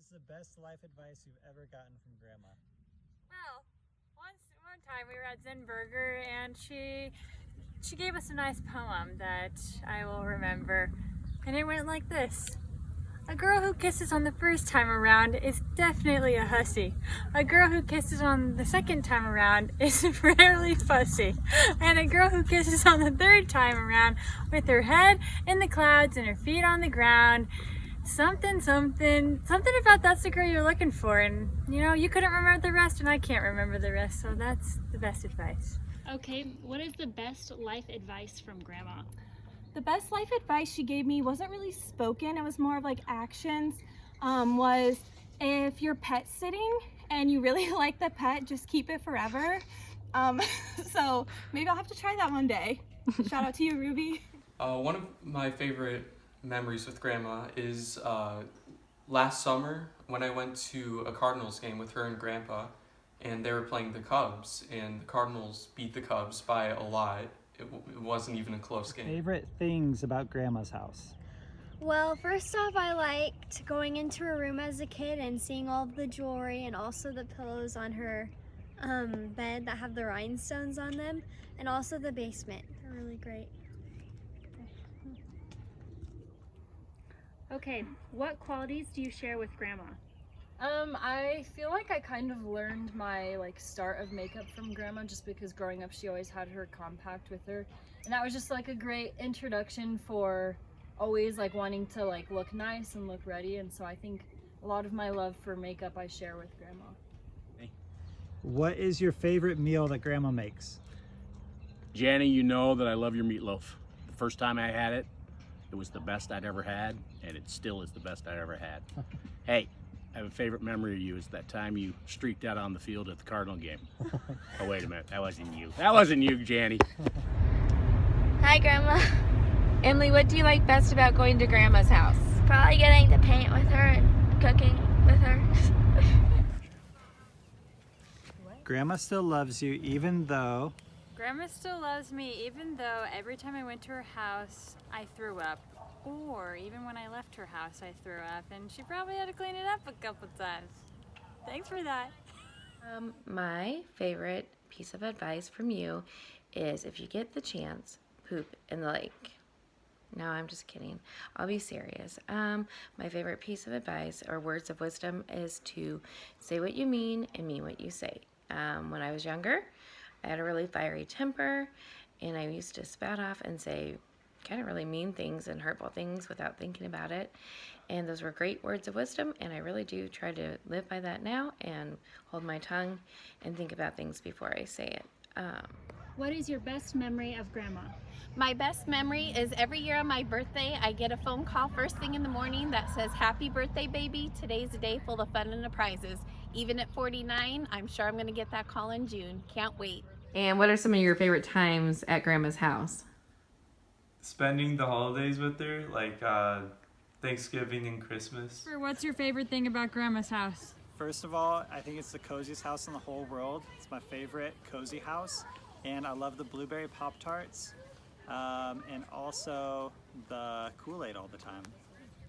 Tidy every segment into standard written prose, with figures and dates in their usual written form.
is the best life advice you've ever gotten from Grandma? Well, one time we were at Zen Burger and she gave us a nice poem that I will remember. And it went like this. A girl who kisses on the first time around is definitely a hussy. A girl who kisses on the second time around is rarely fussy. And a girl who kisses on the third time around with her head in the clouds and her feet on the ground, something about that's the girl you're looking for. And you know, you couldn't remember the rest and I can't remember the rest, so that's the best advice. Okay, what is the best life advice from Grandma? The best life advice she gave me wasn't really spoken, it was more of like actions, was if you're pet sitting and you really like the pet, just keep it forever. So maybe I'll have to try that one day. Shout out to you, Ruby. One of my favorite memories with Grandma is last summer when I went to a Cardinals game with her and Grandpa, and they were playing the Cubs, and the Cardinals beat the Cubs by a lot. It wasn't even a close game. Favorite things about Grandma's house? Well, first off, I liked going into her room as a kid and seeing all of the jewelry and also the pillows on her bed that have the rhinestones on them, and also the basement. They're really great. Okay, what qualities do you share with Grandma? I feel like I kind of learned my start of makeup from Grandma, just because growing up she always had her compact with her, and that was just like a great introduction for always wanting to look nice and look ready. And so I think a lot of my love for makeup I share with Grandma. What is your favorite meal that Grandma makes? Jenny, you know that I love your meatloaf. The first time I had it, it was the best I'd ever had, and it still is the best I ever had. Hey, I have a favorite memory of you. Is that time you streaked out on the field at the Cardinal game. Oh, wait a minute. That wasn't you. That wasn't you, Jenny. Hi, Grandma. Emily, what do you like best about going to Grandma's house? Probably getting to paint with her and cooking with her. Grandma still loves you even though... Grandma still loves me even though every time I went to her house, I threw up. Or even when I left her house, I threw up, and she probably had to clean it up a couple times. Thanks for that. My favorite piece of advice from you is if you get the chance, poop in the lake. No, I'm just kidding. I'll be serious. My favorite piece of advice or words of wisdom is to say what you mean and mean what you say. When I was younger, I had a really fiery temper, and I used to spout off and say kind of really mean things and hurtful things without thinking about it. And those were great words of wisdom, and I really do try to live by that now and hold my tongue and think about things before I say it. What is your best memory of Grandma? My best memory is every year on my birthday, I get a phone call first thing in the morning that says, "Happy birthday, baby. Today's a day full of fun and prizes." Even at 49, I'm sure I'm going to get that call in June. Can't wait. And what are some of your favorite times at Grandma's house? Spending the holidays with her, like Thanksgiving and Christmas. What's your favorite thing about Grandma's house? First of all, I think it's the coziest house in the whole world. It's my favorite cozy house, and I love the blueberry Pop-Tarts, and also the Kool-Aid all the time.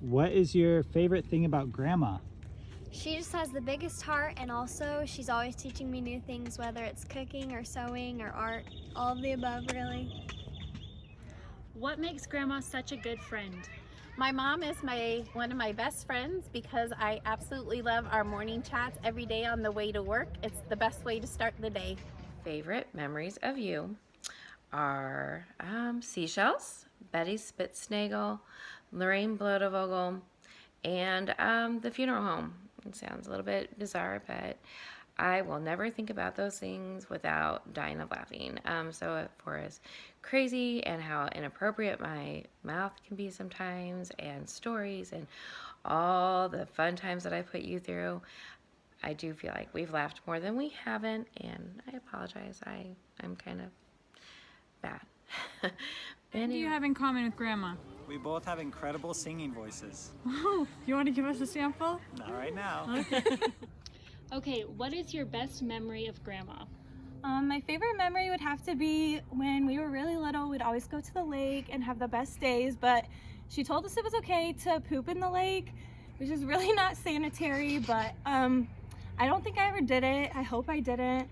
What is your favorite thing about Grandma? She just has the biggest heart, and also she's always teaching me new things, whether it's cooking or sewing or art, all of the above, really. What makes Grandma such a good friend? My mom is one of my best friends because I absolutely love our morning chats every day on the way to work. It's the best way to start the day. Favorite memories of you are seashells, Betty Spitznagel, Lorraine Blodevogel, and the funeral home. It sounds a little bit bizarre, but I will never think about those things without dying of laughing. So for as crazy and how inappropriate my mouth can be sometimes, and stories and all the fun times that I put you through, I do feel like we've laughed more than we haven't, and I apologize. I'm kind of bad. What do you have in common with Grandma? We both have incredible singing voices. Oh, you want to give us a sample? Not right now. Okay. Okay, what is your best memory of Grandma? My favorite memory would have to be when we were really little. We'd always go to the lake and have the best days, but she told us it was okay to poop in the lake which is really not sanitary, but I don't think I ever did it. I hope I didn't,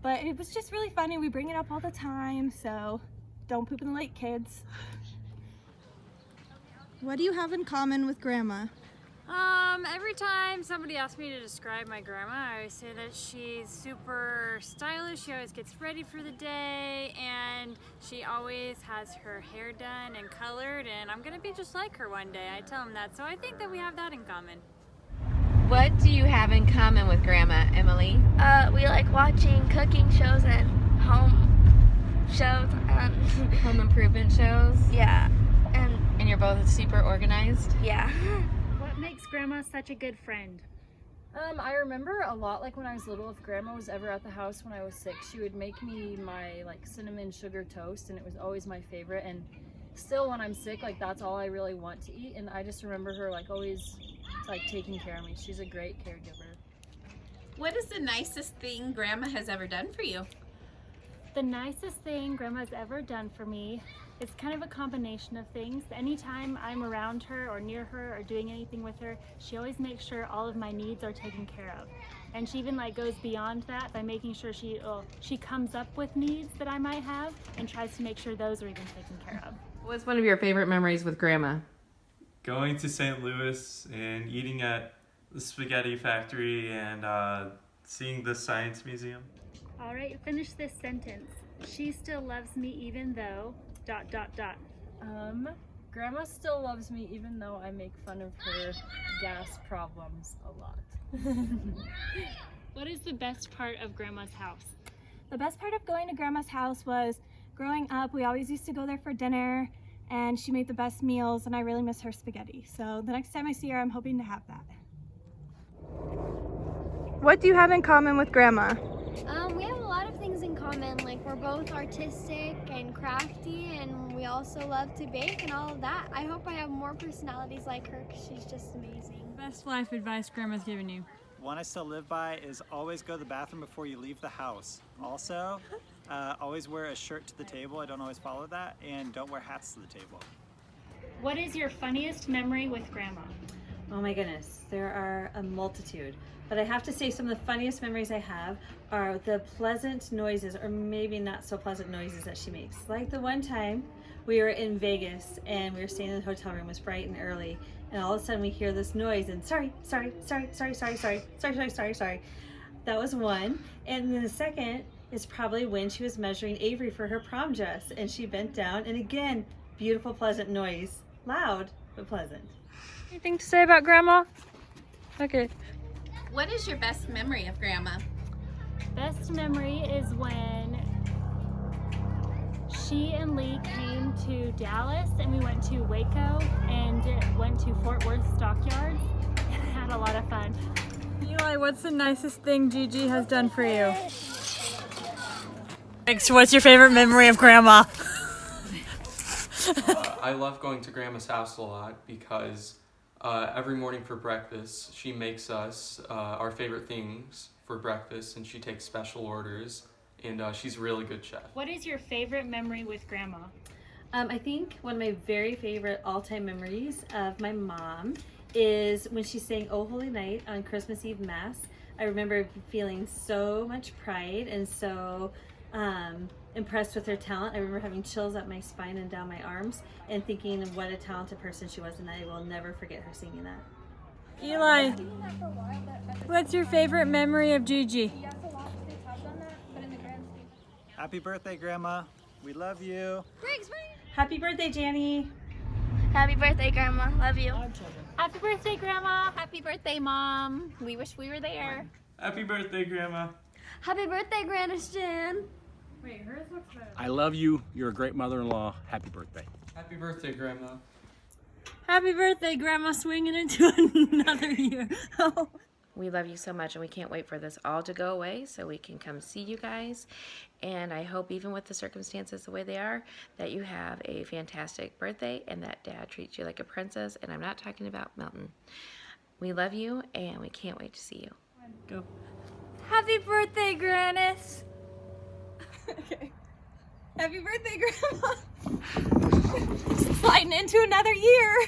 but it was just really funny. We bring it up all the time, so don't poop in the lake, kids. What do you have in common with Grandma? Every time somebody asks me to describe my grandma, I always say that she's super stylish. She always gets ready for the day, and she always has her hair done and colored, and I'm gonna be just like her one day. I tell them that, so I think that we have that in common. What do you have in common with Grandma, Emily? We like watching cooking shows and home shows. Home improvement shows? Yeah. And you're both super organized? Yeah. What makes Grandma such a good friend? I remember a lot, like when I was little, if Grandma was ever at the house when I was sick, she would make me my like cinnamon sugar toast, and it was always my favorite. And still when I'm sick, like that's all I really want to eat. And I just remember her like always like taking care of me. She's a great caregiver. What is the nicest thing Grandma has ever done for you? The nicest thing Grandma's ever done for me is kind of a combination of things. Anytime I'm around her or near her or doing anything with her, she always makes sure all of my needs are taken care of. And she even like goes beyond that by making sure she comes up with needs that I might have and tries to make sure those are even taken care of. What's one of your favorite memories with Grandma? Going to St. Louis and eating at the spaghetti factory and seeing the science museum. All right, finish this sentence. She still loves me even though ... Grandma still loves me even though I make fun of her gas problems a lot. What is the best part of Grandma's house? The best part of going to Grandma's house was growing up, we always used to go there for dinner, and she made the best meals, and I really miss her spaghetti. So the next time I see her, I'm hoping to have that. What do you have in common with Grandma? We have a lot of things in common, like we're both artistic and crafty, and we also love to bake and all of that. I hope I have more personalities like her because she's just amazing. Best life advice Grandma's given you? One I still live by is always go to the bathroom before you leave the house. Also, always wear a shirt to the table. I don't always follow that, and don't wear hats to the table. What is your funniest memory with Grandma? Oh my goodness, there are a multitude. But I have to say some of the funniest memories I have are the pleasant noises, or maybe not so pleasant noises that she makes. Like the one time we were in Vegas and we were staying in the hotel room, it was bright and early, and all of a sudden we hear this noise and sorry. That was one. And then the second is probably when she was measuring Avery for her prom dress and she bent down, and again, beautiful pleasant noise. Loud, but pleasant. Anything to say about Grandma? Okay. What is your best memory of Grandma? Best memory is when she and Lee came to Dallas and we went to Waco and went to Fort Worth Stockyards and had a lot of fun. Eli, what's the nicest thing Gigi has done for you? Thanks. What's your favorite memory of Grandma? I love going to Grandma's house a lot because every morning for breakfast, she makes us our favorite things for breakfast, and she takes special orders, and she's a really good chef. What is your favorite memory with Grandma? I think one of my very favorite all-time memories of my mom is when she sang "Oh Holy Night" on Christmas Eve Mass. I remember feeling so much pride and so impressed with her talent. I remember having chills up my spine and down my arms and thinking what a talented person she was, and I will never forget her singing that. Eli, what's your favorite memory of Gigi? Happy birthday, Grandma. We love you. Happy birthday, Janny. Happy birthday, Grandma. Love you. Happy birthday, Grandma. Happy birthday, Mom. We wish we were there. Happy birthday, Grandma. Happy birthday, Grandis Jan. Wait, hers looks better. I love you. You're a great mother-in-law. Happy birthday. Happy birthday, Grandma. Happy birthday, Grandma, swinging into another year. We love you so much, and we can't wait for this all to go away so we can come see you guys. And I hope, even with the circumstances the way they are, that you have a fantastic birthday and that Dad treats you like a princess. And I'm not talking about Milton. We love you, and we can't wait to see you. Go. Happy birthday, Grannis. Okay. Happy birthday, Grandma. Sliding into another year.